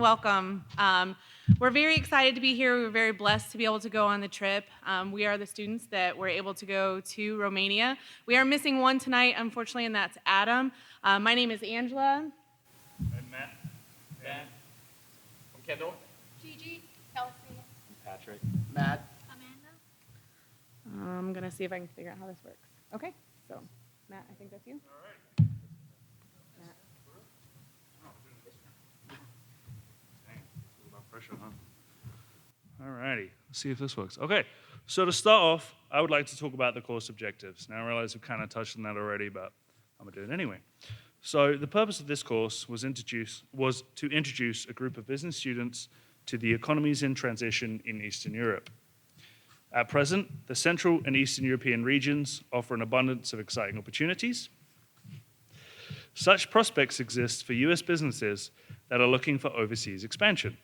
welcome. We're very excited to be here. We're very blessed to be able to go on the trip. We are the students that were able to go to Romania. We are missing one tonight, unfortunately, and that's Adam. My name is Angela. And Matt. Dan. I'm Kendall. Gigi. Kelsey. Patrick. Matt. Amanda. I'm going to see if I can figure out how this works. Okay, so Matt, I think that's you. All right. Pressure, huh? All righty, let's see if this works. Okay, so to start off, I would like to talk about the course objectives. Now I realize we've kind of touched on that already, but I'm gonna do it anyway. So the purpose of this course was to introduce a group of business students to the economies in transition in Eastern Europe. At present, the Central and Eastern European regions offer an abundance of exciting opportunities. Such prospects exist for US businesses that are looking for overseas expansion.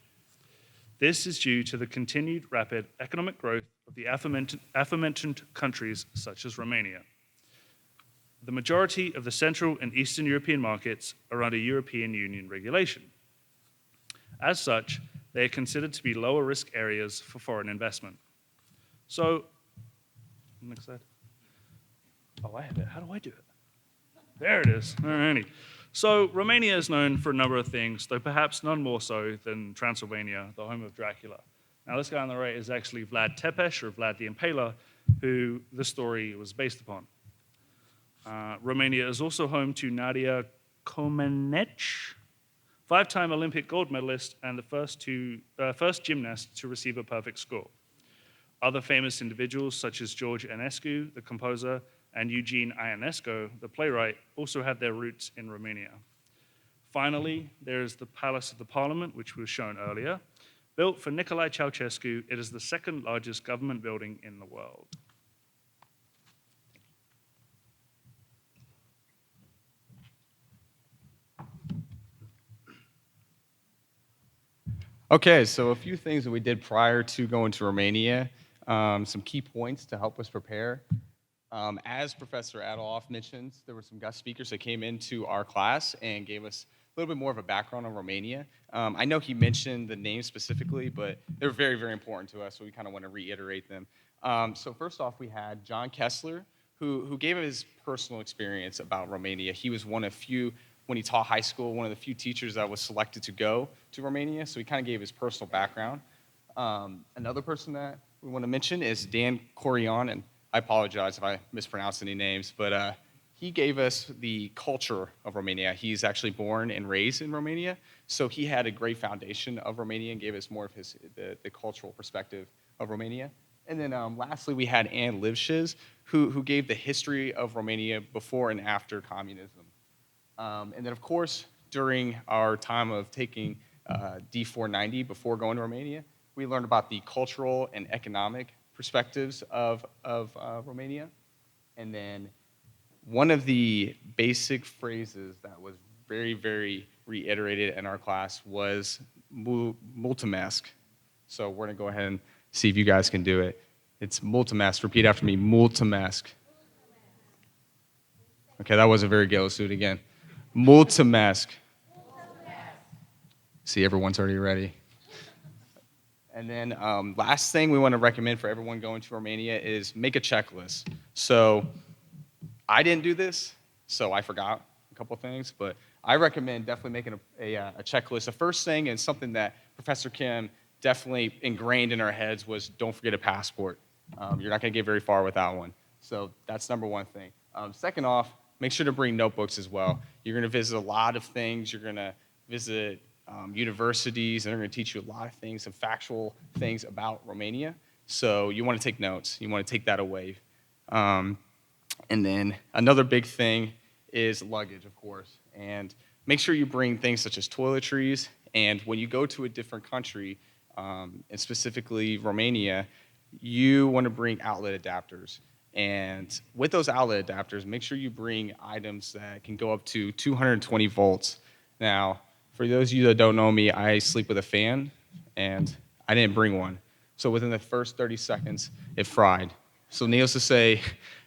This is due to the continued rapid economic growth of the aforementioned countries such as Romania. The majority of the Central and Eastern European markets are under European Union regulation. As such, they are considered to be lower risk areas for foreign investment. So, next slide. Oh, I have it. How do I do it? There it is. All righty. So Romania is known for a number of things, though perhaps none more so than Transylvania, the home of Dracula. Now this guy on the right is actually Vlad Tepes, or Vlad the Impaler, who the story was based upon. Romania is also home to Nadia Comaneci, 5-time Olympic gold medalist and the first gymnast to receive a perfect score. Other famous individuals such as George Enescu, the composer, and Eugene Ionesco, the playwright, also had their roots in Romania. Finally, there is the Palace of the Parliament, which was shown earlier. Built for Nicolae Ceausescu, it is the second largest government building in the world. Okay, so a few things that we did prior to going to Romania, some key points to help us prepare. As Professor Adolph mentioned, there were some guest speakers that came into our class and gave us a little bit more of a background on Romania. I know he mentioned the names specifically, but they're very, very important to us, so we kind of want to reiterate them. So first off, we had John Kessler, who gave his personal experience about Romania. He was one of few, when he taught high school, one of the few teachers that was selected to go to Romania, so he kind of gave his personal background. Another person that we want to mention is Dan Corian, and I apologize if I mispronounce any names, but he gave us the culture of Romania. He's actually born and raised in Romania, so he had a great foundation of Romania and gave us more of the cultural perspective of Romania. And then lastly, we had Ann Livshiz, who gave the history of Romania before and after communism. And then, of course, during our time of taking D490 before going to Romania, we learned about the cultural and economic perspectives of Romania. And then one of the basic phrases that was very, very reiterated in our class was mulțumesc. So we're going to go ahead and see if you guys can do it. It's mulțumesc. Repeat after me, mulțumesc. Okay, that wasn't very good. Let's do it again. Mulțumesc. See, everyone's already ready. And then last thing we want to recommend for everyone going to Romania is make a checklist. So I didn't do this, so I forgot a couple things, but I recommend definitely making a checklist. The first thing, and something that Professor Kim definitely ingrained in our heads, was don't forget a passport. You're not going to get very far without one. So that's number one thing. Second off, make sure to bring notebooks as well. You're going to visit a lot of things. You're going to visit universities, and they're going to teach you a lot of things, some factual things about Romania. So you want to take notes. You want to take that away. And then another big thing is luggage, of course. And make sure you bring things such as toiletries. And when you go to a different country, and specifically Romania, you want to bring outlet adapters. And with those outlet adapters, make sure you bring items that can go up to 220 volts. Now, for those of you that don't know me, I sleep with a fan, and I didn't bring one. So within the first 30 seconds, it fried. So needless to say,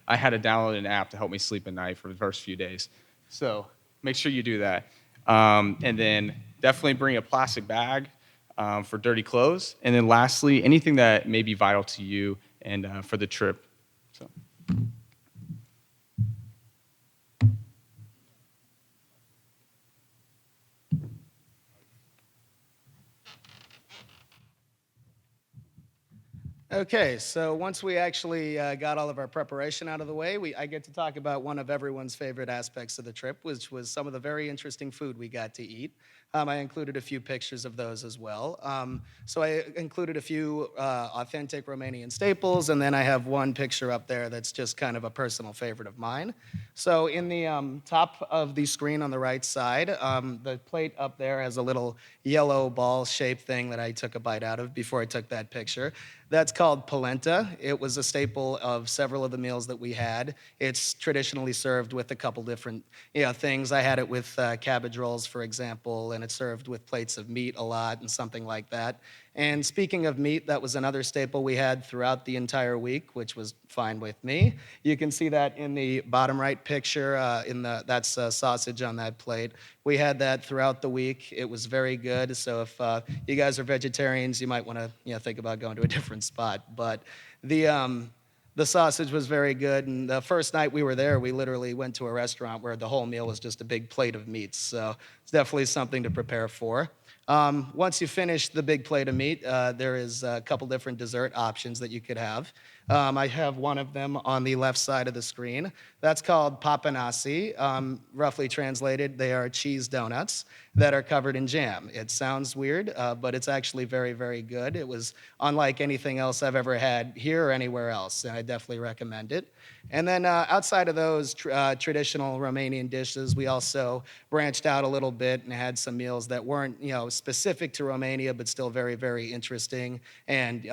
I had to download an app to help me sleep at night for the first few days. So make sure you do that. And then definitely bring a plastic bag for dirty clothes. And then lastly, anything that may be vital to you and for the trip. So. Okay, so once we actually got all of our preparation out of the way, I get to talk about one of everyone's favorite aspects of the trip, which was some of the very interesting food we got to eat. I included a few pictures of those as well. So I included a few authentic Romanian staples, and then I have one picture up there that's just kind of a personal favorite of mine. So in the top of the screen on the right side, the plate up there has a little yellow ball-shaped thing that I took a bite out of before I took that picture. That's called polenta. It was a staple of several of the meals that we had. It's traditionally served with a couple different things. I had it with cabbage rolls, for example, and it's served with plates of meat a lot and something like that. And speaking of meat, that was another staple we had throughout the entire week, which was fine with me. You can see that in the bottom right picture. That's sausage on that plate. We had that throughout the week. It was very good. So if you guys are vegetarians, you might want to think about going to a different spot. But the sausage was very good, and the first night we were there, we literally went to a restaurant where the whole meal was just a big plate of meats. So it's definitely something to prepare for. Once you finish the big plate of meat, there is a couple different dessert options that you could have. I have one of them on the left side of the screen. That's called papanasi. Roughly translated, they are cheese donuts that are covered in jam. It sounds weird, but it's actually very, very good. It was unlike anything else I've ever had here or anywhere else, and I definitely recommend it. And then outside of those traditional Romanian dishes, we also branched out a little bit and had some meals that weren't, specific to Romania, but still very, very interesting and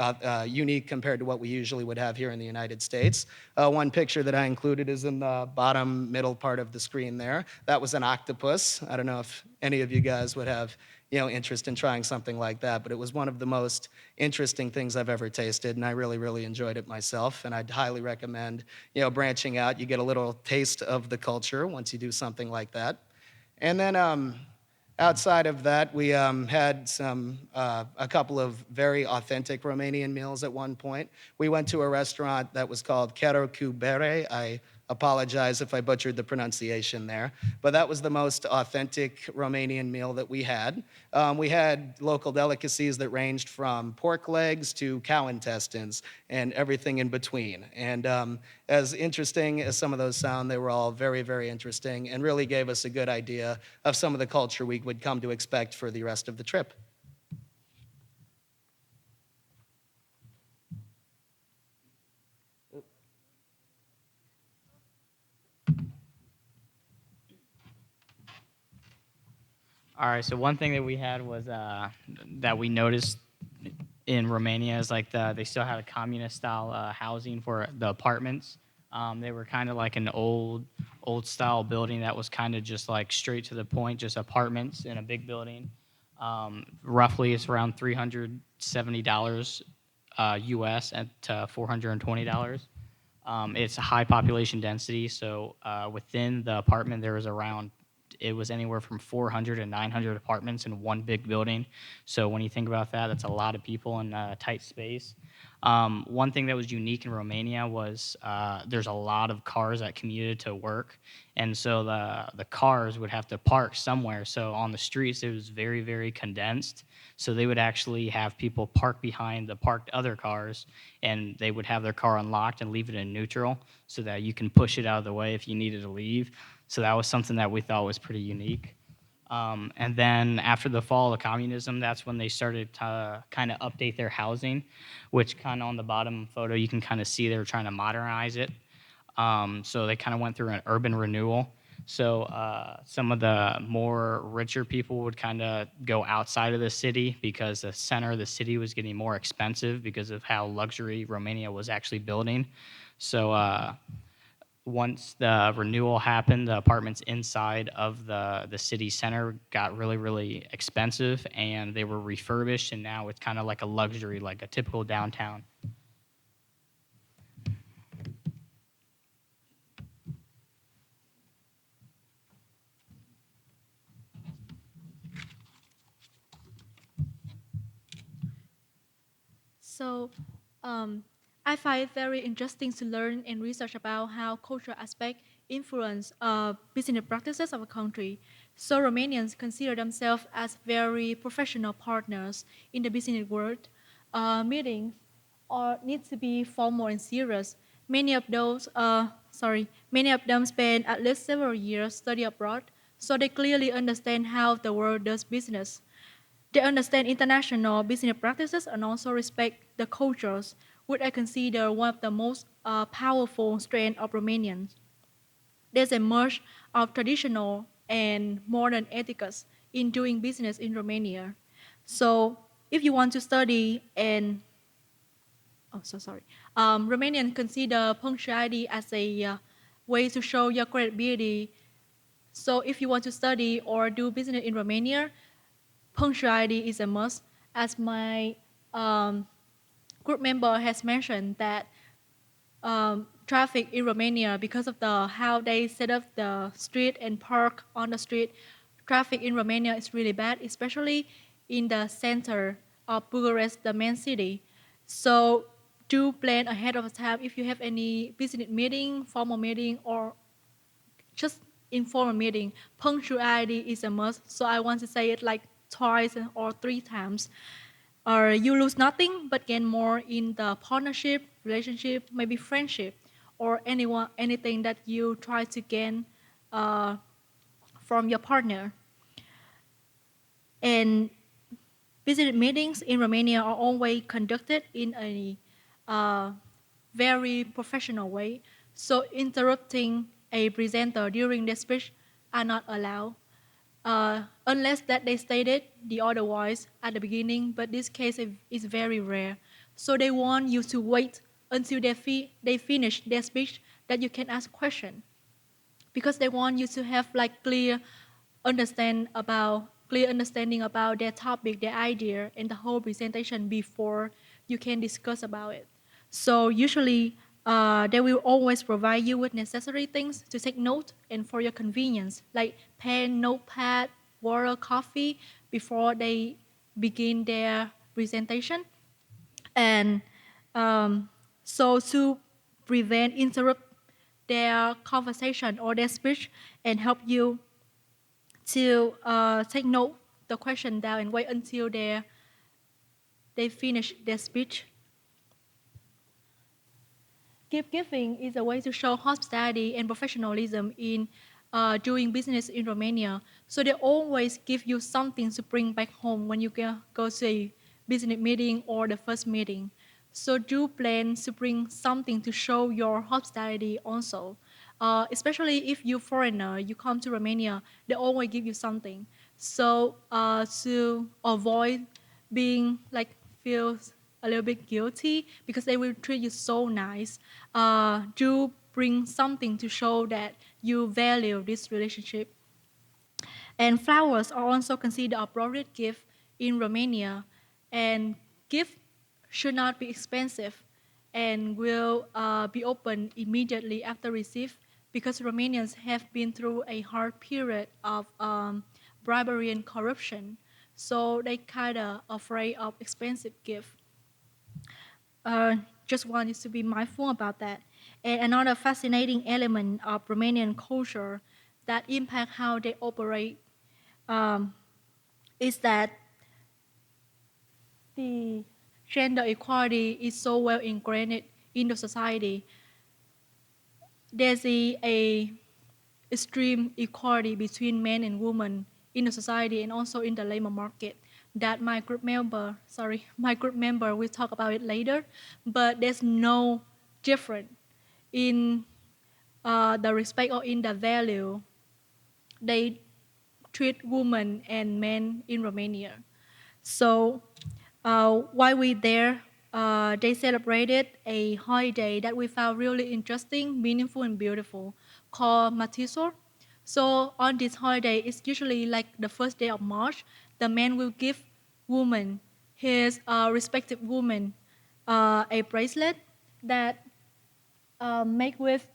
unique compared to what we usually would have here in the United States. One picture that I included is in the bottom middle part of the screen there. That was an octopus. I don't know if any of you guys would have interest in trying something like that, but it was one of the most interesting things I've ever tasted, and I really, really enjoyed it myself, and I'd highly recommend, branching out. You get a little taste of the culture once you do something like that. And then outside of that, we had a couple of very authentic Romanian meals at one point. We went to a restaurant that was called Chiaro cu Bere. I apologize if I butchered the pronunciation there, but that was the most authentic Romanian meal that we had. We had local delicacies that ranged from pork legs to cow intestines and everything in between. And as interesting as some of those sound, they were all very, very interesting and really gave us a good idea of some of the culture we would come to expect for the rest of the trip. All right, so one thing that we had was that we noticed in Romania is like they still had a communist style housing for the apartments. They were kind of like an old style building that was kind of just like straight to the point, just apartments in a big building. Roughly, it's around $370 US at $420. It's a high population density, so within the apartment there was around it was anywhere from 400 to 900 apartments in one big building. So when you think about that, that's a lot of people in a tight space. One thing that was unique in Romania was there's a lot of cars that commuted to work, and so the cars would have to park somewhere. So on the streets, it was very, very condensed. So they would actually have people park behind the parked other cars, and they would have their car unlocked and leave it in neutral so that you can push it out of the way if you needed to leave. So that was something that we thought was pretty unique. And then after the fall of communism, that's when they started to kind of update their housing, which kind of on the bottom photo, you can kind of see they were trying to modernize it. So they kind of went through an urban renewal. So some of the more richer people would kind of go outside of the city because the center of the city was getting more expensive because of how luxury Romania was actually building. So once the renewal happened, the apartments inside of the city center got really, really expensive, and they were refurbished, and now it's kind of like a luxury, like a typical downtown. So I find it very interesting to learn and research about how cultural aspects influence business practices of a country. So Romanians consider themselves as very professional partners in the business world. Meetings or need to be formal and serious. Many of them spend at least several years study abroad, so they clearly understand how the world does business. They understand international business practices and also respect the cultures, which I consider one of the most powerful strengths of Romanians. There's a merge of traditional and modern ethics in doing business in Romania. So, if you want to study and Romanians consider punctuality as a way to show your credibility. So, if you want to study or do business in Romania, punctuality is a must. As my group member has mentioned that traffic in Romania, because of how they set up the street and park on the street, traffic in Romania is really bad, especially in the center of Bucharest, the main city. So do plan ahead of time if you have any business meeting, formal meeting, or just informal meeting. Punctuality is a must. So I want to say it like twice or three times. Or you lose nothing but gain more in the partnership, relationship, maybe friendship, or anything that you try to gain uh, from your partner. And business meetings in Romania are always conducted in a uh, very professional way. So interrupting a presenter during their speech are not allowed, unless that they stated the otherwise at the beginning. But this case is very rare. So they want you to wait until they finish their speech that you can ask question, because they want you to have like clear understanding about their topic, their idea, and the whole presentation before you can discuss about it. So usually, they will always provide you with necessary things to take note and for your convenience, like pen, notepad, water, coffee, before they begin their presentation. And so to prevent interrupt their conversation or their speech and help you to take note the question down and wait until they finish their speech. Gift giving is a way to show hospitality and professionalism in doing business in Romania. So they always give you something to bring back home when you go to a business meeting or the first meeting. So do plan to bring something to show your hospitality also. Especially if you're foreigner, you come to Romania, they always give you something. So to avoid being like feels a little bit guilty because they will treat you so nice. Do bring something to show that you value this relationship. And flowers are also considered appropriate gift in Romania, and gift should not be expensive and will be opened immediately after receipt because Romanians have been through a hard period of bribery and corruption, so they kind of afraid of expensive gift. Just wanted to be mindful about that. And another fascinating element of Romanian culture that impact how they operate um, is that the gender equality is so well ingrained in the society. There's a extreme equality between men and women in the society and also in the labor market that my group member will talk about it later, but there's no difference in the respect or in the value they treat women and men in Romania. So while we there, they celebrated a holiday that we found really interesting, meaningful, and beautiful called Matisor. So on this holiday, it's usually like the first day of March. The man will give woman, his respective woman, a bracelet that make with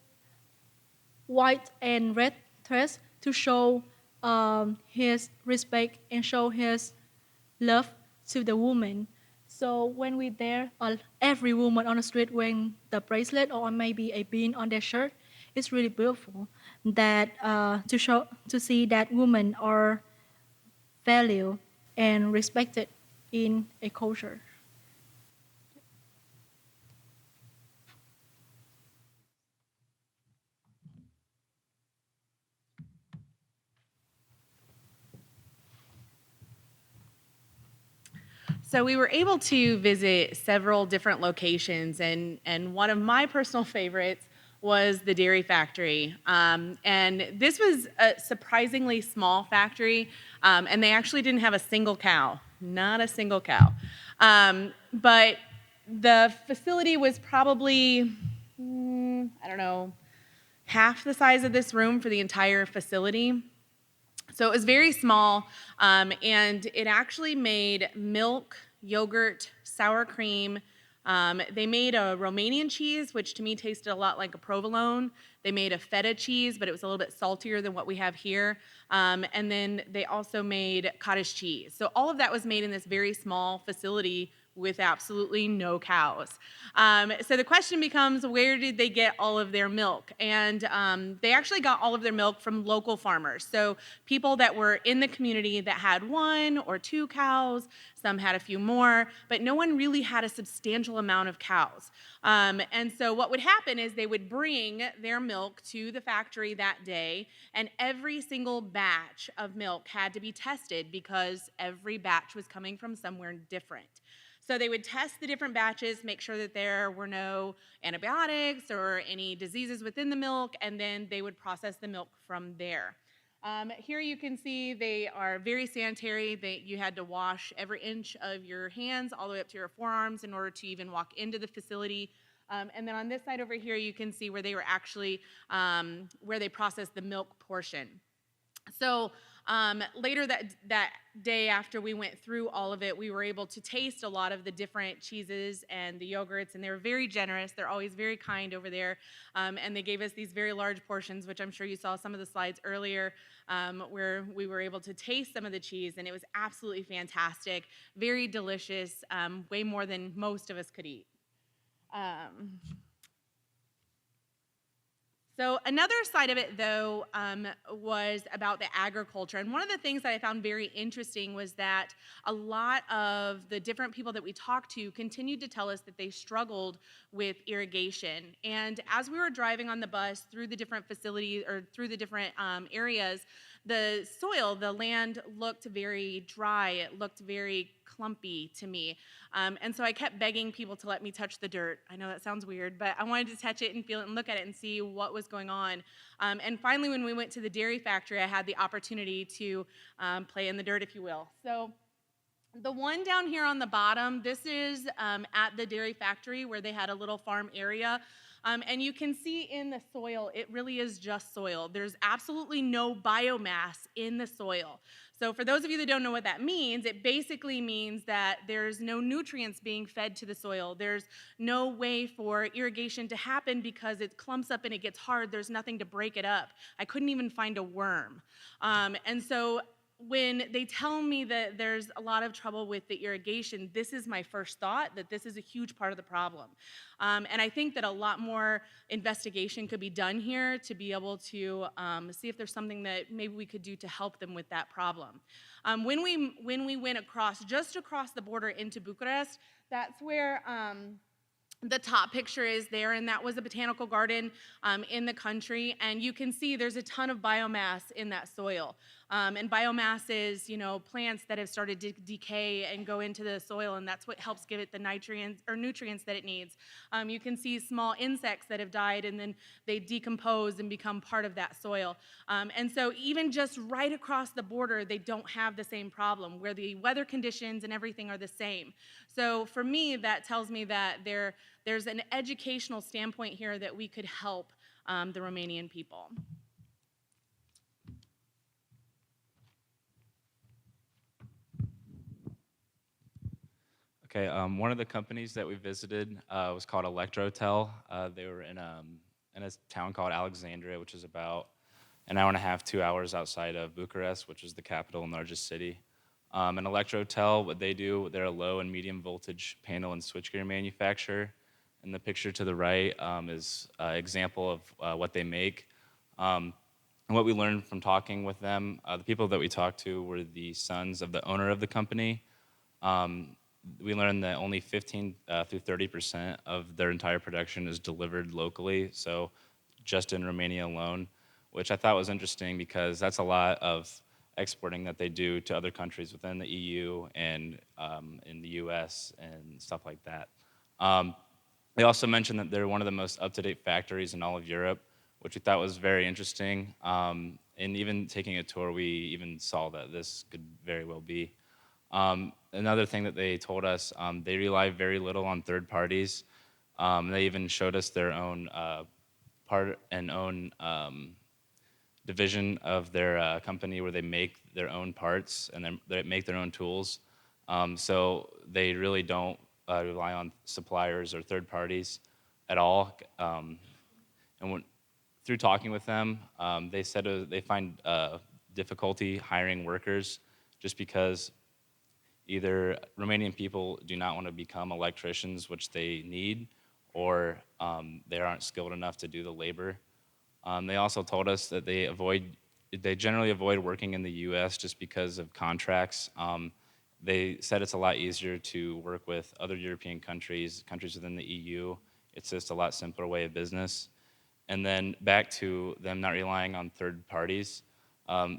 white and red threads to show his respect and show his love to the woman. So when we're there, every woman on the street wearing the bracelet or maybe a pin on their shirt, it's really beautiful. That to see that women are valued and respected in a culture. So we were able to visit several different locations, and one of my personal favorites was the dairy factory. And this was a surprisingly small factory, and they actually didn't have a single cow, not a single cow. But the facility was probably, I don't know, half the size of this room for the entire facility. So it was very small, and it actually made milk, yogurt, sour cream. They made a Romanian cheese, which to me tasted a lot like a provolone. They made a feta cheese, but it was a little bit saltier than what we have here. And then they also made cottage cheese. So all of that was made in this very small facility with absolutely no cows. So the question becomes, where did they get all of their milk? And they actually got all of their milk from local farmers. So people that were in the community that had 1 or 2 cows, some had a few more, but no one really had a substantial amount of cows. And so what would happen is they would bring their milk to the factory that day, and every single batch of milk had to be tested because every batch was coming from somewhere different. So they would test the different batches, make sure that there were no antibiotics or any diseases within the milk, and then they would process the milk from there. Here you can see they are very sanitary. You had to wash every inch of your hands all the way up to your forearms in order to even walk into the facility. And then on this side over here, you can see where they were actually, where they processed the milk portion. So later that day after we went through all of it, we were able to taste a lot of the different cheeses and the yogurts, and they were very generous. They're always very kind over there, and they gave us these very large portions, which I'm sure you saw some of the slides earlier, where we were able to taste some of the cheese, and it was absolutely fantastic, very delicious, way more than most of us could eat. So another side of it, though, was about the agriculture. And one of the things that I found very interesting was that a lot of the different people that we talked to continued to tell us that they struggled with irrigation. And as we were driving on the bus through the different facilities or through the different areas, the soil, the land looked very dry. It looked very clumpy to me. And so I kept begging people to let me touch the dirt. I know that sounds weird, but I wanted to touch it and feel it and look at it and see what was going on. And finally, when we went to the dairy factory, I had the opportunity to play in the dirt, if you will. So the one down here on the bottom, this is at the dairy factory where they had a little farm area. And you can see in the soil, it really is just soil. There's absolutely no biomass in the soil. So for those of you that don't know what that means, it basically means that there's no nutrients being fed to the soil. There's no way for irrigation to happen because it clumps up and it gets hard. There's nothing to break it up. I couldn't even find a worm. And so when they tell me that there's a lot of trouble with the irrigation, this is my first thought, that this is a huge part of the problem. And I think that a lot more investigation could be done here to be able to see if there's something that maybe we could do to help them with that problem. When we went just across the border into Bucharest, that's where the top picture is there, and that was a botanical garden in the country, and you can see there's a ton of biomass in that soil. And biomass is, plants that have started to decay and go into the soil, and that's what helps give it the nutrients that it needs. You can see small insects that have died, and then they decompose and become part of that soil. And so even just right across the border, they don't have the same problem, where the weather conditions and everything are the same. So for me, that tells me that there's an educational standpoint here that we could help the Romanian people. Okay, one of the companies that we visited was called Electro Tell. They were in a town called Alexandria, which is about an hour and a half, 2 hours outside of Bucharest, which is the capital and largest city. And Electro Tell, what they do, they're a low and medium voltage panel and switchgear manufacturer. And the picture to the right is an example of what they make. And what we learned from talking with them, the people that we talked to were the sons of the owner of the company. We learned that only 15 through 30% of their entire production is delivered locally, so just in Romania alone, which I thought was interesting because that's a lot of exporting that they do to other countries within the EU and in the US and stuff like that. They also mentioned that they're one of the most up-to-date factories in all of Europe, which we thought was very interesting. And even taking a tour, we even saw that this could very well be. Another thing that they told us, they rely very little on third parties. They even showed us their own part and own division of their company where they make their own parts and they make their own tools. So they really don't rely on suppliers or third parties at all. Through talking with them, they said they find difficulty hiring workers just because either Romanian people do not want to become electricians, which they need, or they aren't skilled enough to do the labor. They also told us that they generally avoid working in the U.S. just because of contracts. They said it's a lot easier to work with other European countries, countries within the EU. It's just a lot simpler way of business. And then back to them not relying on third parties.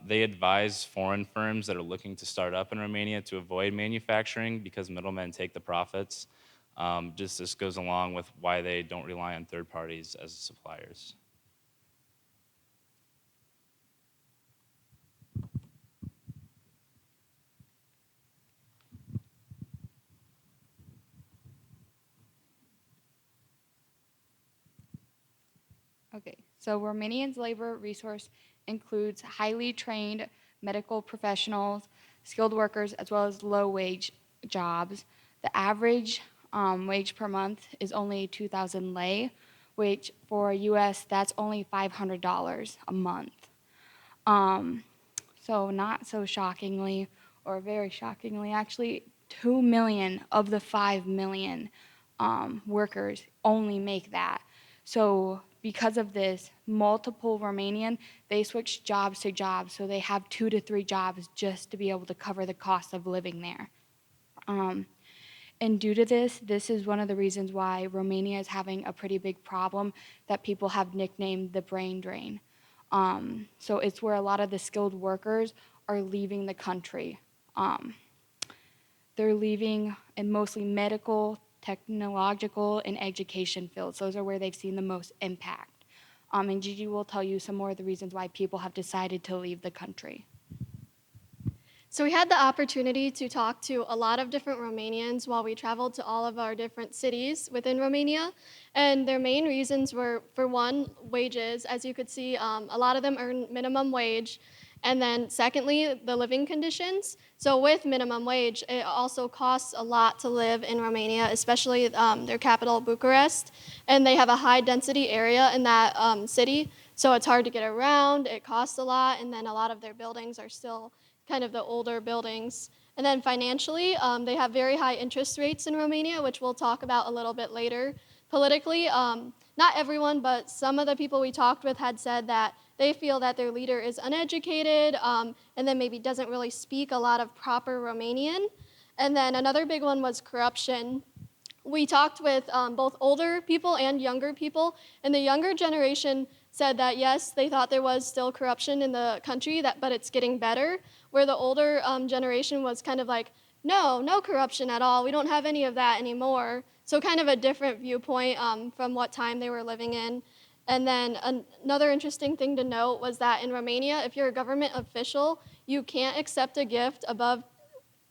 They advise foreign firms that are looking to start up in Romania to avoid manufacturing because middlemen take the profits. This goes along with why they don't rely on third parties as suppliers. Okay, so Romanian's labor resource includes highly trained medical professionals, skilled workers, as well as low-wage jobs. The average wage per month is only 2,000 lei, which for US, that's only $500 a month. So not so shockingly, or very shockingly, actually, 2 million of the 5 million workers only make that. So because of this, multiple Romanian, they switch jobs to jobs, so they have 2 to 3 jobs just to be able to cover the cost of living there. And due to this is one of the reasons why Romania is having a pretty big problem that people have nicknamed the brain drain. So it's where a lot of the skilled workers are leaving the country. They're leaving in mostly medical, technological, and education fields. Those are where they've seen the most impact. And Gigi will tell you some more of the reasons why people have decided to leave the country. So we had the opportunity to talk to a lot of different Romanians while we traveled to all of our different cities within Romania. And their main reasons were, for one, wages. As you could see, a lot of them earn minimum wage. And then secondly, the living conditions. So with minimum wage, it also costs a lot to live in Romania, especially their capital, Bucharest. And they have a high density area in that city. So it's hard to get around, it costs a lot, and then a lot of their buildings are still kind of the older buildings. And then financially, they have very high interest rates in Romania, which we'll talk about a little bit later. Politically, not everyone, but some of the people we talked with had said that they feel that their leader is uneducated and then maybe doesn't really speak a lot of proper Romanian. And then another big one was corruption. We talked with both older people and younger people, and the younger generation said that yes, they thought there was still corruption in the country, but it's getting better, where the older generation was kind of like, no corruption at all, we don't have any of that anymore. So kind of a different viewpoint from what time they were living in. And then another interesting thing to note was that in Romania, if you're a government official, you can't accept a gift above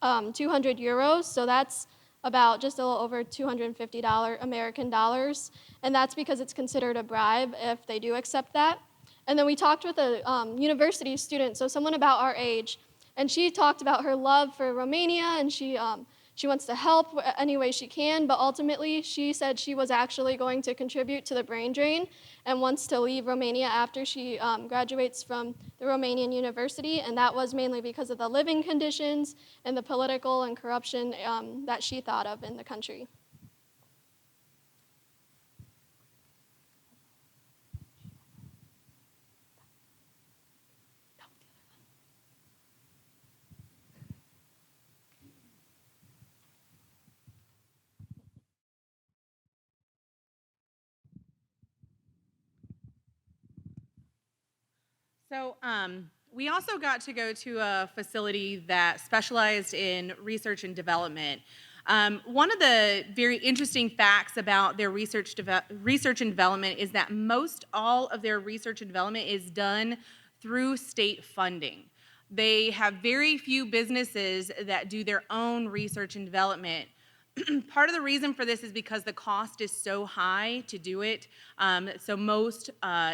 200 euros, so that's about just a little over $250 American dollars, and that's because it's considered a bribe if they do accept that. And then we talked with a university student, so someone about our age, and she talked about her love for Romania, and she she wants to help any way she can, but ultimately she said she was actually going to contribute to the brain drain and wants to leave Romania after she graduates from the Romanian university, and that was mainly because of the living conditions and the political and corruption that she thought of in the country. So we also got to go to a facility that specialized in research and development. One of the very interesting facts about their research and development is that most all of their research and development is done through state funding. They have very few businesses that do their own research and development. Part of the reason for this is because the cost is so high to do it. So most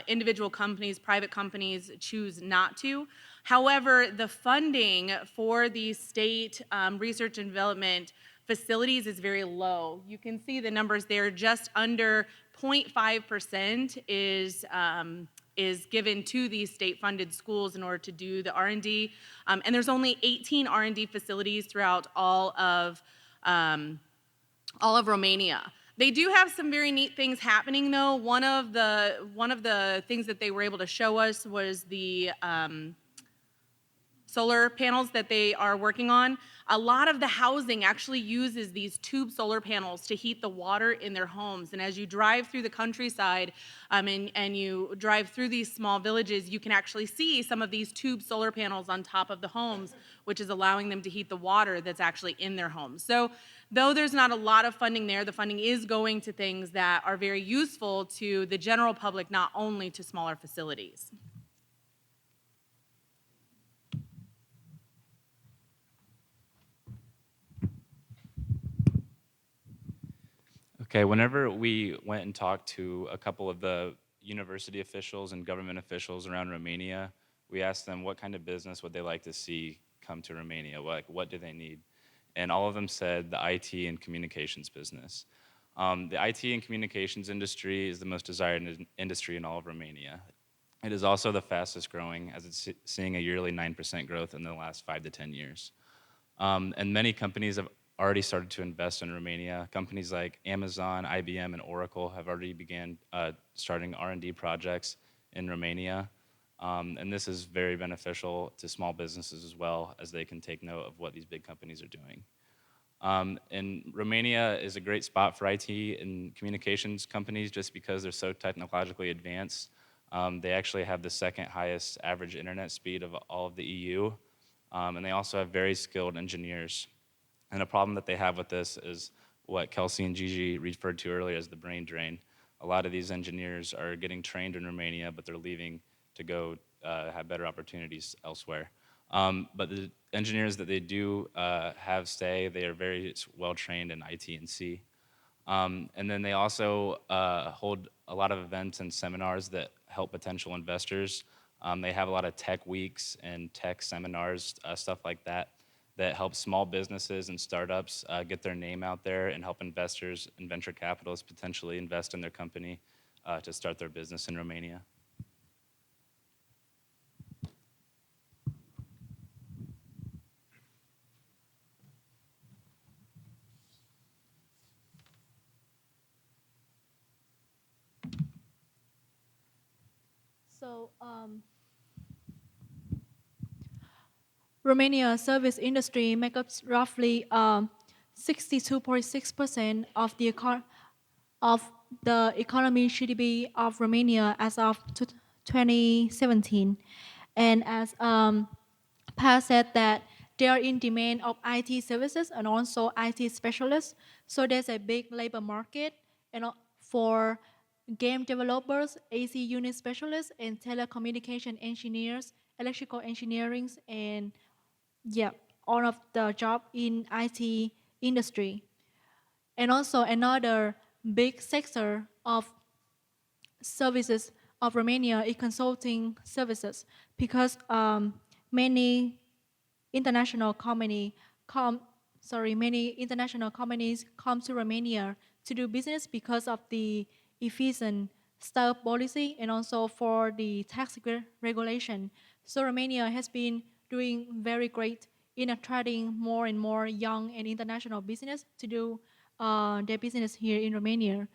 individual companies, private companies, choose not to. However, the funding for these state research and development facilities is very low. You can see the numbers there. Just under 0.5% is given to these state-funded schools in order to do the R&D. And there's only 18 R&D facilities throughout all of Romania. They do have some very neat things happening, though. One of the things that they were able to show us was the solar panels that they are working on. A lot of the housing actually uses these tube solar panels to heat the water in their homes. And as you drive through the countryside and you drive through these small villages, you can actually see some of these tube solar panels on top of the homes, which is allowing them to heat the water that's actually in their homes. So though there's not a lot of funding there, the funding is going to things that are very useful to the general public, not only to smaller facilities. Okay, whenever we went and talked to a couple of the university officials and government officials around Romania, we asked them what kind of business would they like to see come to Romania, what do they need? And all of them said the IT and communications business. The IT and communications industry is the most desired industry in all of Romania. It is also the fastest growing, as it's seeing a yearly 9% growth in the last 5 to 10 years. And many companies have already started to invest in Romania. Companies like Amazon, IBM, and Oracle have already began starting R&D projects in Romania. And this is very beneficial to small businesses as well, as they can take note of what these big companies are doing. And Romania is a great spot for IT and communications companies just because they're so technologically advanced. They actually have the second highest average internet speed of all of the EU. And they also have very skilled engineers. And a problem that they have with this is what Kelsey and Gigi referred to earlier as the brain drain. A lot of these engineers are getting trained in Romania, but they're leaving to go have better opportunities elsewhere. But the engineers that they do have stay, they are very well trained in IT and C. And then they also hold a lot of events and seminars that help potential investors. They have a lot of tech weeks and tech seminars, stuff like that, that help small businesses and startups get their name out there and help investors and venture capitalists potentially invest in their company to start their business in Romania. So, Romania service industry makes up roughly 62.6% of the economy GDP of Romania as of 2017. And as Pat said that they are in demand of IT services and also IT specialists. So there's a big labor market and for game developers, AC unit specialists, and telecommunication engineers, electrical engineering, and yeah, all of the job in IT industry. And also another big sector of services of Romania is consulting services because many international companies come many international companies come to Romania to do business because of the efficient staff policy and also for the tax regulation. So Romania has been doing very great in attracting more and more young and international business to do their business here in Romania.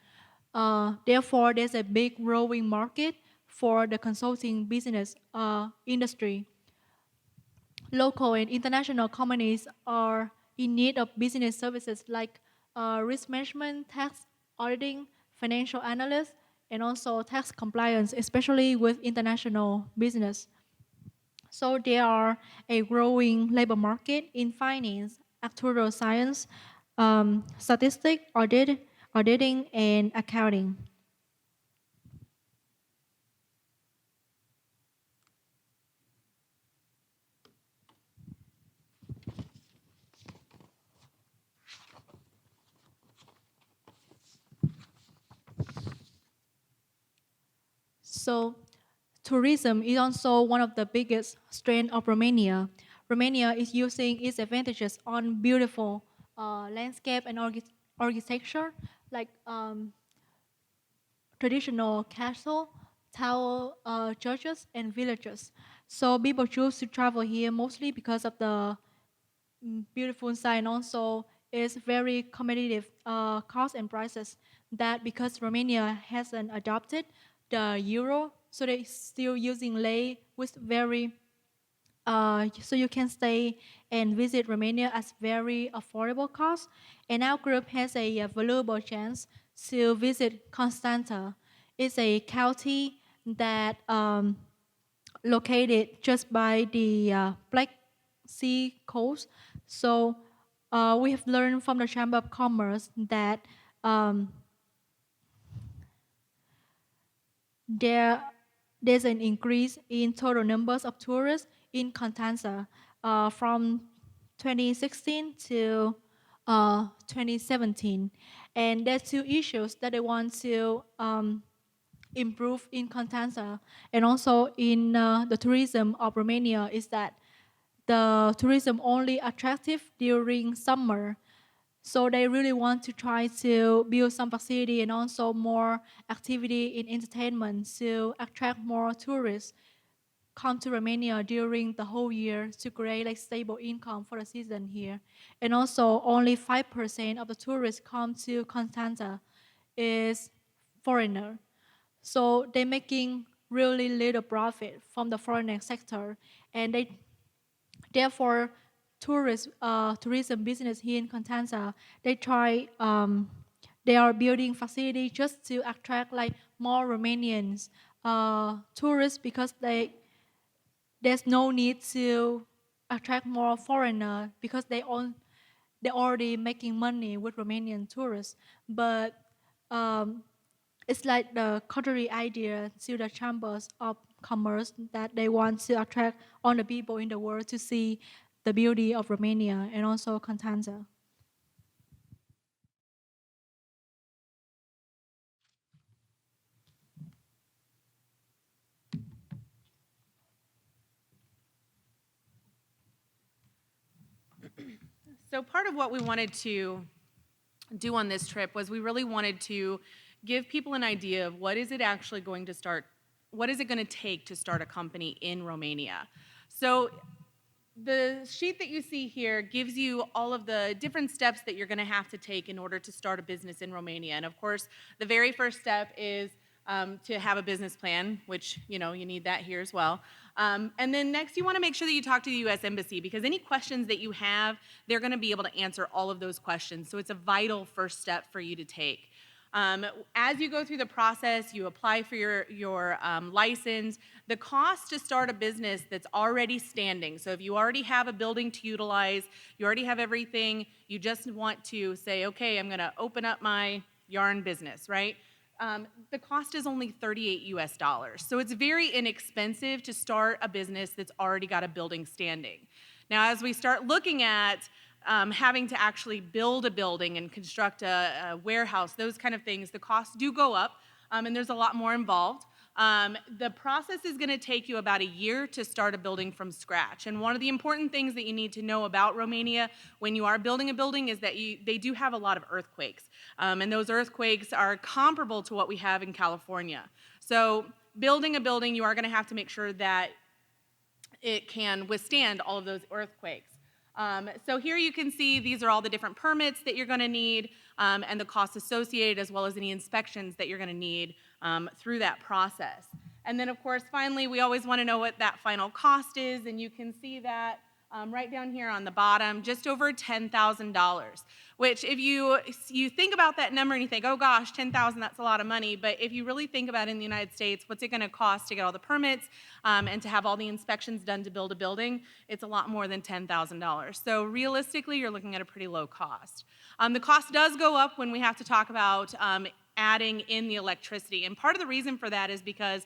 Therefore, there's a big growing market for the consulting business industry. Local and international companies are in need of business services like risk management, tax auditing, financial analysts, and also tax compliance, especially with international business. So there are a growing labor market in finance, actuarial science, statistics, auditing, and accounting. So tourism is also one of the biggest strengths of Romania. Romania is using its advantages on beautiful landscape and architecture, like traditional castle, tower, churches, and villages. So people choose to travel here mostly because of the beautiful side, and also it's very competitive cost and prices. That because Romania hasn't adopted the euro, so they're still using lei with very so you can stay and visit Romania at very affordable cost. And our group has a valuable chance to visit Constanta. It's a county that located just by the Black Sea coast. So we have learned from the Chamber of Commerce that um, there there's an increase in total numbers of tourists in Constanza from 2016 to 2017. And there's two issues that they want to improve in Constanza and also in the tourism of Romania is that the tourism only attractive during summer. So they really want to try to build some facility and also more activity in entertainment to attract more tourists come to Romania during the whole year to create like stable income for the season here. And also only 5% of the tourists come to Constanza is foreigner. So they're making really little profit from the foreign sector and they therefore tourism business here in Constanza, they are building facility just to attract like more Romanians tourists because there's no need to attract more foreigner because they're already making money with Romanian tourists. But um, it's like the contrary idea to the chambers of commerce that they want to attract all the people in the world to see the beauty of Romania and also Constanza. So part of what we wanted to do on this trip was we really wanted to give people an idea of what is it actually going to start, what is it going to take to start a company in Romania. So the sheet that you see here gives you all of the different steps that you're going to have to take in order to start a business in Romania. And of course, the very first step is to have a business plan, which you need that here as well. And then next, you want to make sure that you talk to the U.S. Embassy because any questions that you have, they're going to be able to answer all of those questions. So it's a vital first step for you to take. As you go through the process, you apply for your license. The cost to start a business that's already standing, so if you already have a building to utilize, you already have everything, you just want to say, okay, I'm going to open up my yarn business, right? The cost is only $38. So it's very inexpensive to start a business that's already got a building standing. Now, as we start looking at having to actually build a building and construct a warehouse, those kind of things, the costs do go up, and there's a lot more involved. The process is going to take you about a year to start a building from scratch. And one of the important things that you need to know about Romania when you are building a building is that they do have a lot of earthquakes. And those earthquakes are comparable to what we have in California. So building a building, you are going to have to make sure that it can withstand all of those earthquakes. So here you can see these are all the different permits that you're going to need and the costs associated, as well as any inspections that you're going to need through that process. And then, of course, finally, we always want to know what that final cost is, and you can see that right down here on the bottom, just over $10,000, which if you think about that number and you think, oh gosh, $10,000, that's a lot of money, but if you really think about it in the United States, what's it going to cost to get all the permits and to have all the inspections done to build a building? It's a lot more than $10,000. So realistically, you're looking at a pretty low cost. The cost does go up when we have to talk about adding in the electricity. And part of the reason for that is because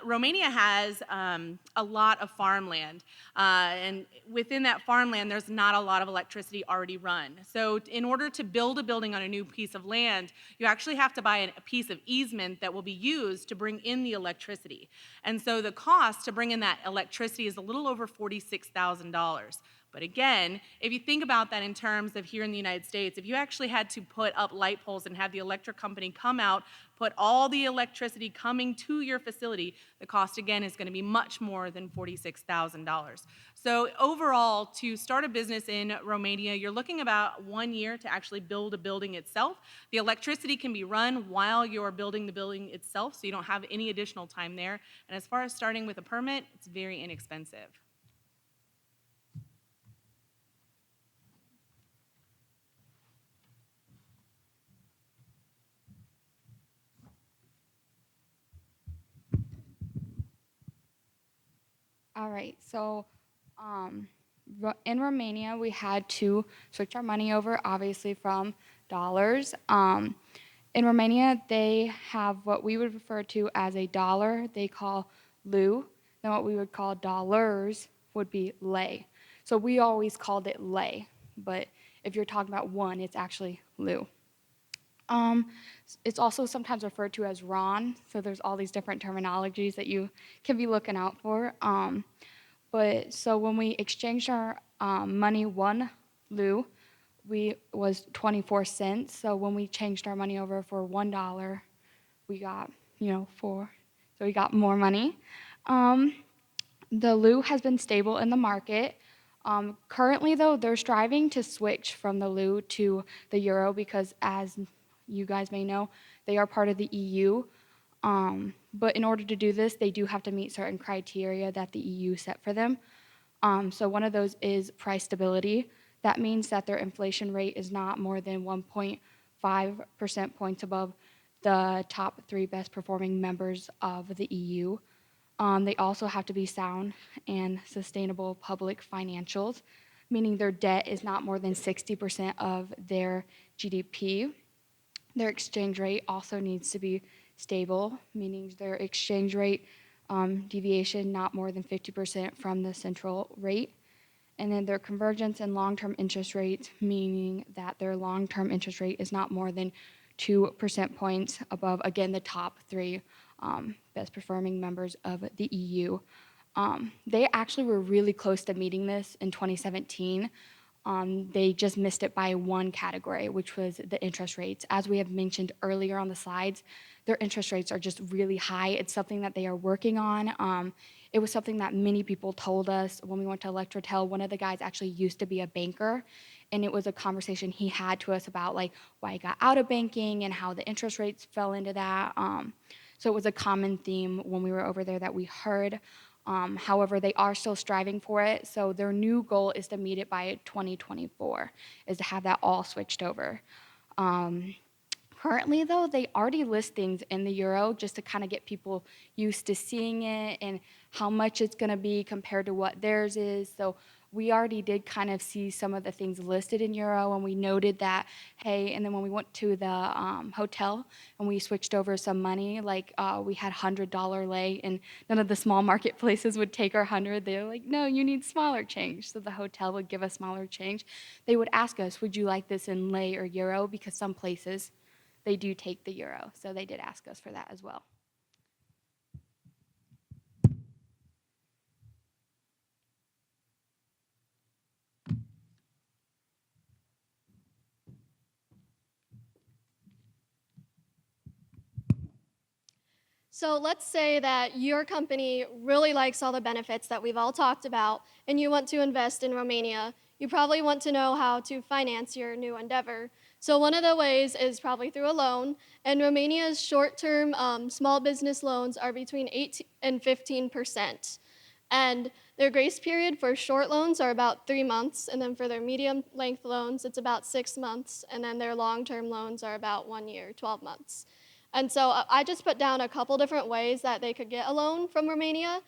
Romania has a lot of farmland. And within that farmland, there's not a lot of electricity already run. So in order to build a building on a new piece of land, you actually have to buy a piece of easement that will be used to bring in the electricity. And so the cost to bring in that electricity is a little over $46,000. But again, if you think about that in terms of here in the United States, if you actually had to put up light poles and have the electric company come out, put all the electricity coming to your facility, the cost again is going to be much more than $46,000. So overall, to start a business in Romania, you're looking about 1 year to actually build a building itself. The electricity can be run while you're building the building itself, so you don't have any additional time there. And as far as starting with a permit, it's very inexpensive. All right, so in Romania, we had to switch our money over, obviously, from dollars. In Romania, they have what we would refer to as a dollar, they call leu. Then what we would call dollars would be lei. So we always called it lei, but if you're talking about one, it's actually leu. It's also sometimes referred to as RON, so there's all these different terminologies that you can be looking out for. But so when we exchanged our money, 1 leu was 24 cents. So when we changed our money over for $1, we got, 4. So we got more money. The leu has been stable in the market. Currently, though, they're striving to switch from the leu to the euro because, as you guys may know, they are part of the EU. But in order to do this, they do have to meet certain criteria that the EU set for them. So one of those is price stability. That means that their inflation rate is not more than 1.5% points above the top 3 best performing members of the EU. They also have to be sound and sustainable public financials, meaning their debt is not more than 60% of their GDP. Their exchange rate also needs to be stable, meaning their exchange rate deviation not more than 50% from the central rate. And then their convergence and long-term interest rates, meaning that their long-term interest rate is not more than 2% points above, again, the top 3 best performing members of the EU. They actually were really close to meeting this in 2017. They just missed it by 1 category, which was the interest rates. As we have mentioned earlier on the slides, their interest rates are just really high. It's something that they are working on. It was something that many people told us when we went to Electro Tell. One of the guys actually used to be a banker, and it was a conversation he had to us about like why he got out of banking and how the interest rates fell into that. So it was a common theme when we were over there that we heard. However, they are still striving for it. So their new goal is to meet it by 2024, is to have that all switched over. Currently, though, they already list things in the euro just to kind of get people used to seeing it and how much it's going to be compared to what theirs is. So we already did kind of see some of the things listed in euro, and we noted that, hey, and then when we went to the hotel and we switched over some money, like we had $100 lei, and none of the small marketplaces would take our 100. They were like, no, you need smaller change. So the hotel would give us smaller change. They would ask us, would you like this in lei or euro? Because some places, they do take the euro. So they did ask us for that as well. So let's say that your company really likes all the benefits that we've all talked about, and you want to invest in Romania. You probably want to know how to finance your new endeavor. So one of the ways is probably through a loan, and Romania's short-term small business loans are between 8 and 15%. And their grace period for short loans are about 3 months, and then for their medium length loans, it's about 6 months, and then their long-term loans are about 1 year, 12 months. And so I just put down a couple different ways that they could get a loan from Romania.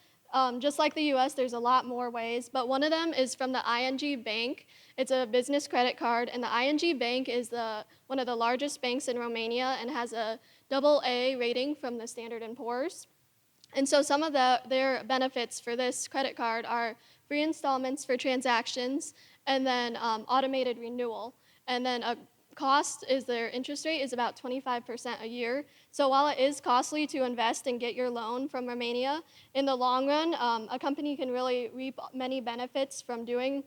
Just like the US, there's a lot more ways, but one of them is from the ING Bank. It's a business credit card, and the ING Bank is one of the largest banks in Romania and has a AA rating from the Standard & Poor's. And so some of their benefits for this credit card are free installments for transactions, and then automated renewal. And then a cost is their interest rate is about 25% a year. So while it is costly to invest and get your loan from Romania, in the long run, a company can really reap many benefits from doing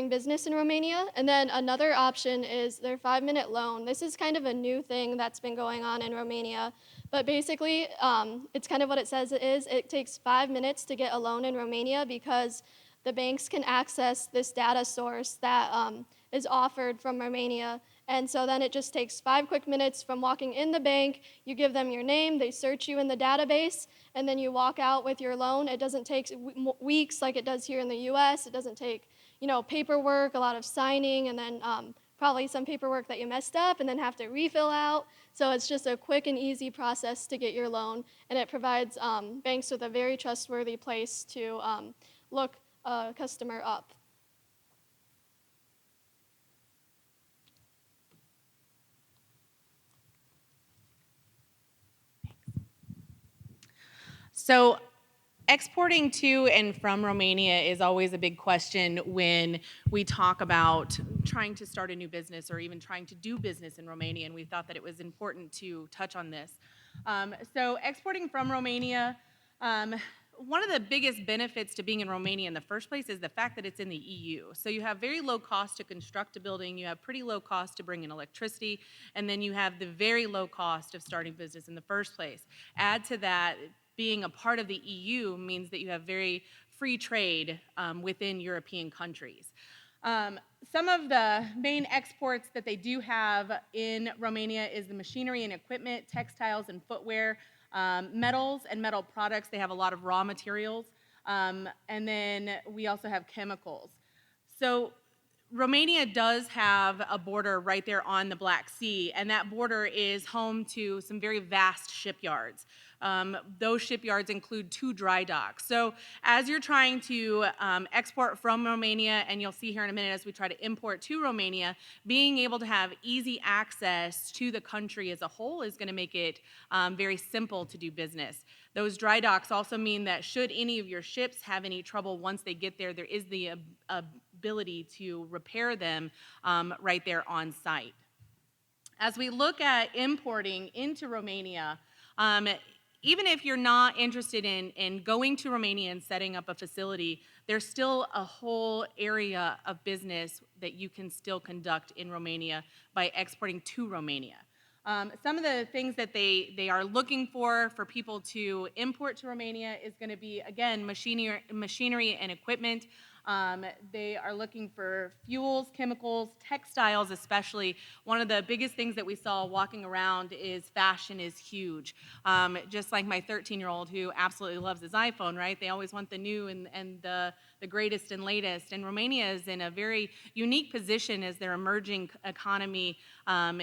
business in Romania. And then another option is their 5-minute loan. This is kind of a new thing that's been going on in Romania. But basically, it's kind of what it says it is. It takes 5 minutes to get a loan in Romania because the banks can access this data source that is offered from Romania. And so then it just takes 5 quick minutes from walking in the bank. You give them your name, they search you in the database, and then you walk out with your loan. It doesn't take weeks like it does here in the US. It doesn't take paperwork, a lot of signing, and then probably some paperwork that you messed up and then have to refill out. So it's just a quick and easy process to get your loan, and it provides banks with a very trustworthy place to look a customer up. So, exporting to and from Romania is always a big question when we talk about trying to start a new business or even trying to do business in Romania, and we thought that it was important to touch on this. So, exporting from Romania, one of the biggest benefits to being in Romania in the first place is the fact that it's in the EU. So you have very low cost to construct a building, you have pretty low cost to bring in electricity, and then you have the very low cost of starting business in the first place. Add to that, being a part of the EU means that you have very free trade within European countries. Some of the main exports that they do have in Romania is the machinery and equipment, textiles and footwear, metals and metal products. They have a lot of raw materials. And then we also have chemicals. So Romania does have a border right there on the Black Sea, and that border is home to some very vast shipyards. Those shipyards include 2 dry docks. So as you're trying to export from Romania, and you'll see here in a minute as we try to import to Romania, being able to have easy access to the country as a whole is going to make it very simple to do business. Those dry docks also mean that should any of your ships have any trouble once they get there, there is the ability to repair them right there on site. As we look at importing into Romania, even if you're not interested in going to Romania and setting up a facility, there's still a whole area of business that you can still conduct in Romania by exporting to Romania. Some of the things that they are looking for people to import to Romania is going to be, again, machinery and equipment. They are looking for fuels, chemicals, textiles especially. One of the biggest things that we saw walking around is fashion is huge. Just like my 13-year-old who absolutely loves his iPhone, right? They always want the new and the greatest and latest. And Romania is in a very unique position as their emerging economy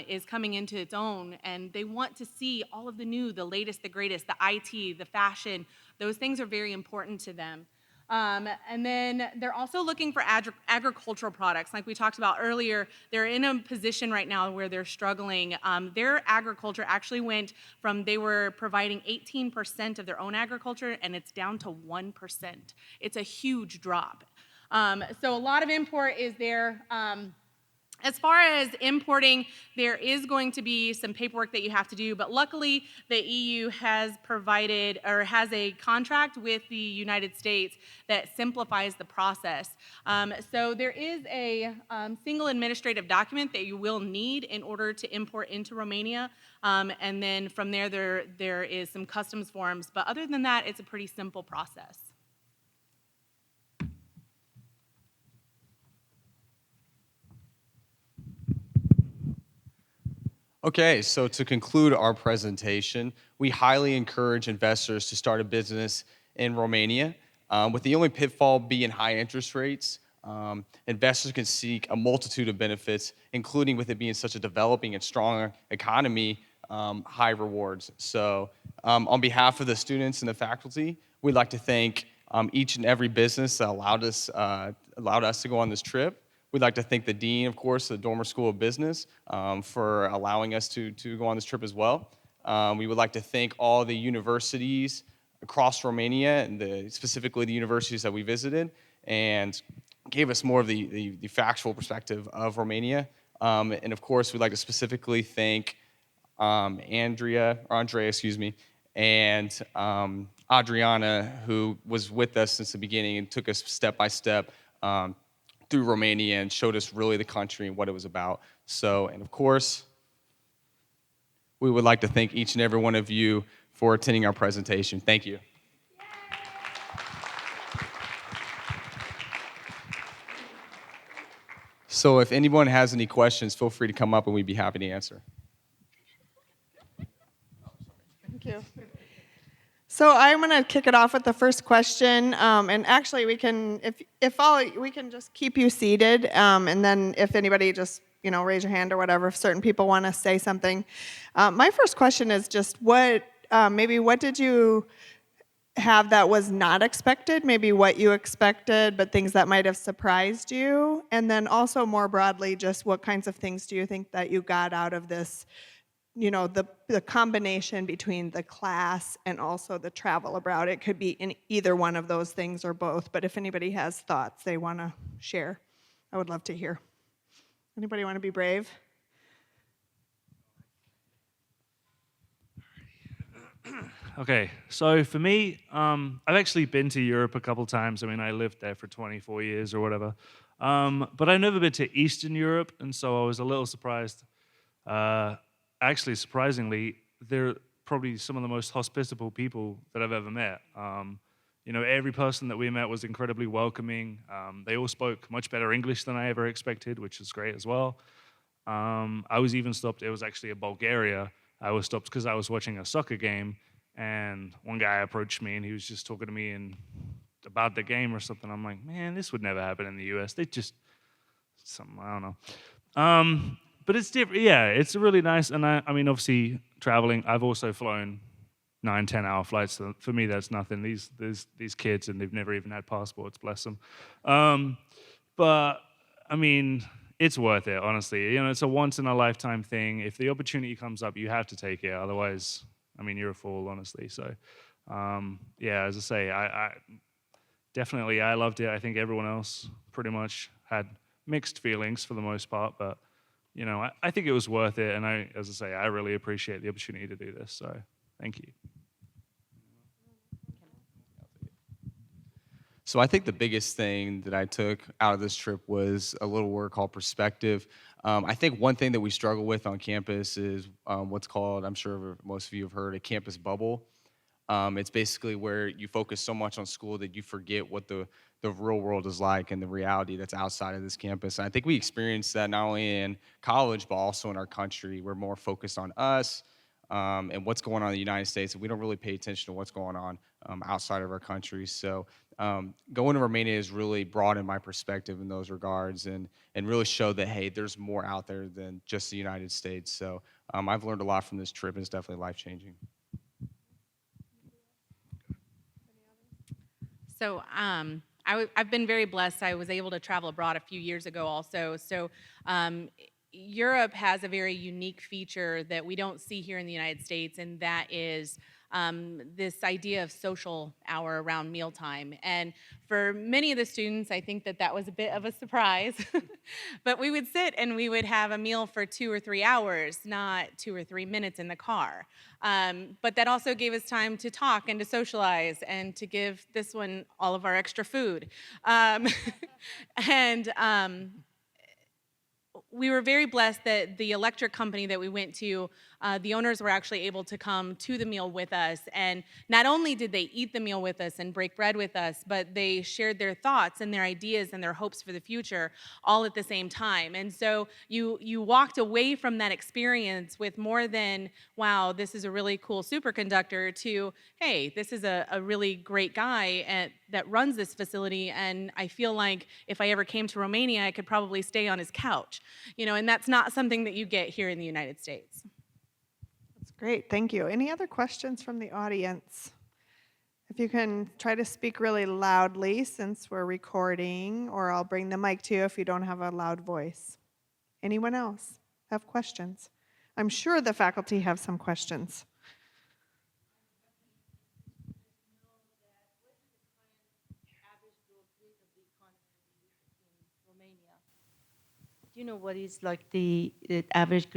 is coming into its own. And they want to see all of the new, the latest, the greatest, the IT, the fashion. Those things are very important to them. And then they're also looking for agricultural products. Like we talked about earlier, they're in a position right now where they're struggling. Their agriculture actually went from, they were providing 18% of their own agriculture, and it's down to 1%. It's a huge drop. So a lot of import is there. As far as importing, there is going to be some paperwork that you have to do, but luckily the EU has provided or has a contract with the United States that simplifies the process. So there is a single administrative document that you will need in order to import into Romania, and then from there is some customs forms, but other than that, it's a pretty simple process. Okay, so to conclude our presentation, we highly encourage investors to start a business in Romania. With the only pitfall being high interest rates, investors can seek a multitude of benefits, including with it being such a developing and strong economy, high rewards. So on behalf of the students and the faculty, we'd like to thank each and every business that allowed us to go on this trip. We'd like to thank the dean, of course, the Dormer School of Business, for allowing us to go on this trip as well. We would like to thank all the universities across Romania, and specifically the universities that we visited, and gave us more of the factual perspective of Romania. And of course, we'd like to specifically thank Andrea, and Adriana, who was with us since the beginning and took us step by step through Romania and showed us really the country and what it was about. So, and of course, we would like to thank each and every one of you for attending our presentation. Thank you. So if anyone has any questions, feel free to come up and we'd be happy to answer. Thank you. So I'm going to kick it off with the first question, and actually we can, we can just keep you seated, and then if anybody just raise your hand or whatever, if certain people want to say something. My first question is just what did you have that was not expected? Maybe what you expected, but things that might have surprised you, and then also more broadly, just what kinds of things do you think that you got out of this? The combination between the class and also the travel abroad. It could be in either one of those things or both, but if anybody has thoughts they want to share, I would love to hear. Anybody want to be brave? Okay, so for me, I've actually been to Europe a couple times. I mean, I lived there for 24 years or whatever. But I've never been to Eastern Europe, and so I was a little surprised. Actually, surprisingly, they're probably some of the most hospitable people that I've ever met. Every person that we met was incredibly welcoming. They all spoke much better English than I ever expected, which is great as well. I was even stopped, it was actually in Bulgaria. I was stopped because I was watching a soccer game, and one guy approached me, and he was just talking to me about the game or something. I'm like, man, this would never happen in the US. They just, something, I don't know. But it's different. Yeah, it's really nice. And I mean, obviously, traveling, I've also flown 9-10 hour flights. So for me, that's nothing. These kids, and they've never even had passports, bless them. But I mean, it's worth it, honestly. It's a once in a lifetime thing. If the opportunity comes up, you have to take it. Otherwise, I mean, you're a fool, honestly. So, yeah, as I say, I definitely, I loved it. I think everyone else pretty much had mixed feelings for the most part, but I think it was worth it, and as I say, I really appreciate the opportunity to do this, so thank you. So I think the biggest thing that I took out of this trip was a little word called perspective. I think one thing that we struggle with on campus is what's called, I'm sure most of you have heard, a campus bubble. It's basically where you focus so much on school that you forget what the real world is like and the reality that's outside of this campus. And I think we experience that not only in college, but also in our country. We're more focused on us and what's going on in the United States, and we don't really pay attention to what's going on outside of our country. So going to Romania has really broadened my perspective in those regards and really showed that, hey, there's more out there than just the United States. So I've learned a lot from this trip, and it's definitely life-changing. So I've been very blessed. I was able to travel abroad a few years ago also. So Europe has a very unique feature that we don't see here in the United States, and that is this idea of social hour around mealtime. And for many of the students, I think that was a bit of a surprise. But we would sit and we would have a meal for 2 or 3 hours, not 2 or 3 minutes in the car. But that also gave us time to talk and to socialize and to give this one all of our extra food. And we were very blessed that the electric company that we went to, the owners were actually able to come to the meal with us. And not only did they eat the meal with us and break bread with us, but they shared their thoughts and their ideas and their hopes for the future all at the same time. And so you walked away from that experience with more than, wow, this is a really cool superconductor, to, hey, this is a really great guy that runs this facility, and I feel like if I ever came to Romania, I could probably stay on his couch. And that's not something that you get here in the United States. That's great. Thank you. Any other questions from the audience? If you can try to speak really loudly since we're recording, or I'll bring the mic to you if you don't have a loud voice. Anyone else have questions? I'm sure the faculty have some questions. Do you know what is like the average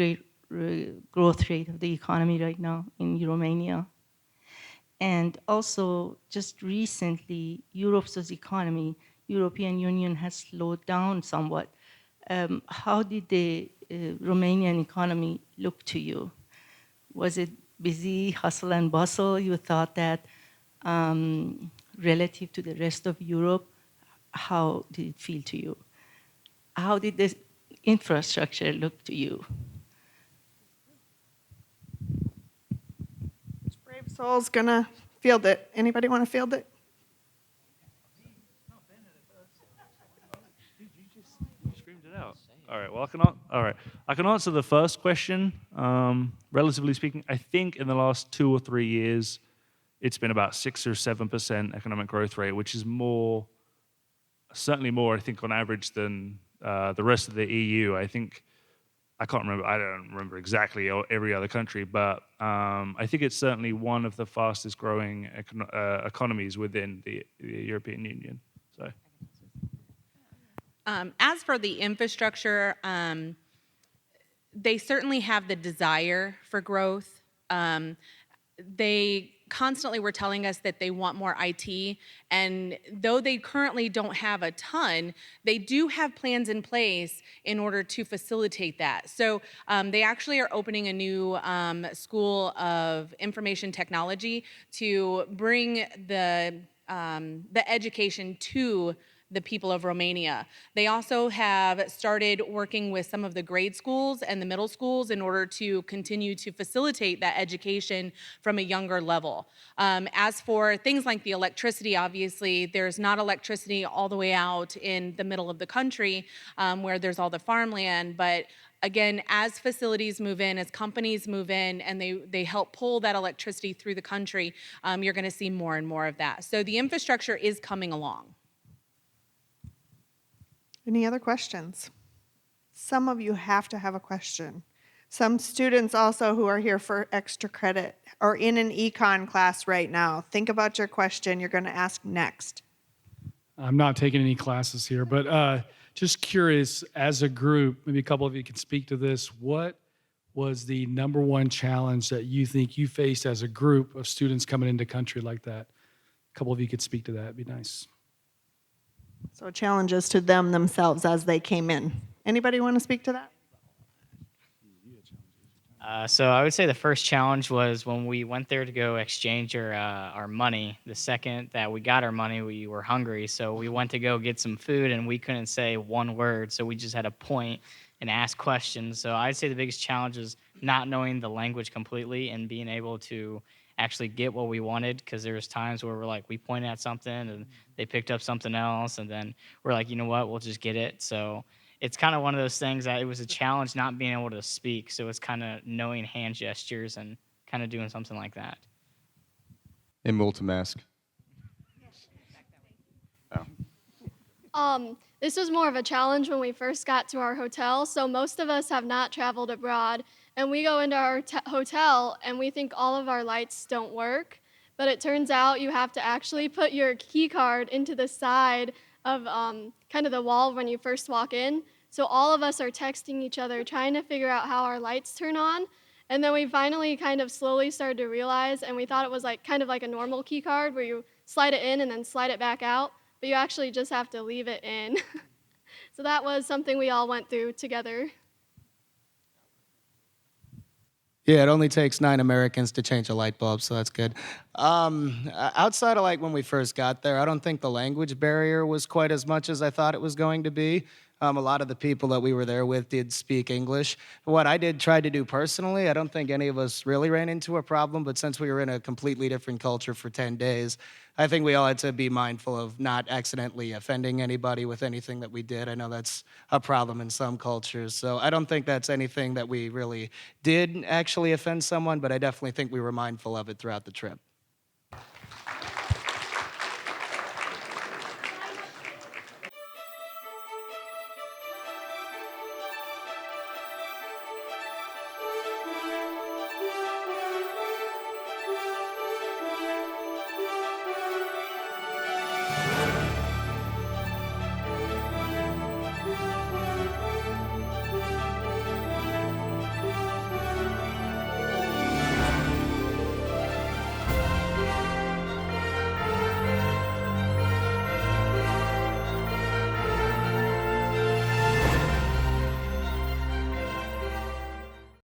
growth rate of the economy right now in Romania? And also, just recently, Europe's economy, European Union has slowed down somewhat. How did the Romanian economy look to you? Was it busy, hustle and bustle? You thought that relative to the rest of Europe, how did it feel to you? How did the infrastructure look to you? Which brave soul's gonna field it? Anybody want to field it? You screamed it out. All right. Well, I can answer the first question. Relatively speaking, I think in the last 2 or 3 years, it's been about 6 or 7% economic growth rate, which is certainly more, I think, on average than the rest of the EU. I don't remember exactly every other country, but I think it's certainly one of the fastest growing economies within the European Union. So. As for the infrastructure, they certainly have the desire for growth. They constantly were telling us that they want more IT, and though they currently don't have a ton, they do have plans in place in order to facilitate that. So they actually are opening a new school of information technology to bring the education to the people of Romania. They also have started working with some of the grade schools and the middle schools in order to continue to facilitate that education from a younger level. As for things like the electricity, obviously, there's not electricity all the way out in the middle of the country where there's all the farmland, but again, as facilities move in, as companies move in, and they help pull that electricity through the country, you're gonna see more and more of that. So the infrastructure is coming along. Any other questions? Some of you have to have a question. Some students also who are here for extra credit are in an econ class right now. Think about your question you're going to ask next. I'm not taking any classes here, but just curious, as a group, maybe a couple of you can speak to this. What was the number one challenge that you think you faced as a group of students coming into country like that? A couple of you could speak to that. It'd be nice. So challenges to them themselves as they came in. Anybody want to speak to that? So I would say the first challenge was when we went there to go exchange our money. The second that we got our money, we were hungry. So we went to go get some food, and we couldn't say one word. So we just had to point and ask questions. So I'd say the biggest challenge is not knowing the language completely and being able to actually get what we wanted, because there was times where we pointed at something and they picked up something else, and then we're like, you know what, we'll just get it. So it's kind of one of those things that it was a challenge not being able to speak. So it's kind of knowing hand gestures and kind of doing something like that. In multimask. This was more of a challenge when we first got to our hotel. So most of us have not traveled abroad, And we go into our hotel and we think all of our lights don't work. But it turns out you have to actually put your key card into the side of kind of the wall when you first walk in. So all of us are texting each other, trying to figure out how our lights turn on. And then we finally kind of slowly started to realize, and we thought it was like kind of like a normal key card where you slide it in and then slide it back out, but you actually just have to leave it in. So that was something we all went through together. Yeah, it only takes 9 Americans to change a light bulb, so that's good. Outside of like when we first got there, I don't think the language barrier was quite as much as I thought it was going to be. A lot of the people that we were there with did speak English. What I did try to do personally, I don't think any of us really ran into a problem, but since we were in a completely different culture for 10 days, I think we all had to be mindful of not accidentally offending anybody with anything that we did. I know that's a problem in some cultures, so I don't think that's anything that we really did actually offend someone, but I definitely think we were mindful of it throughout the trip.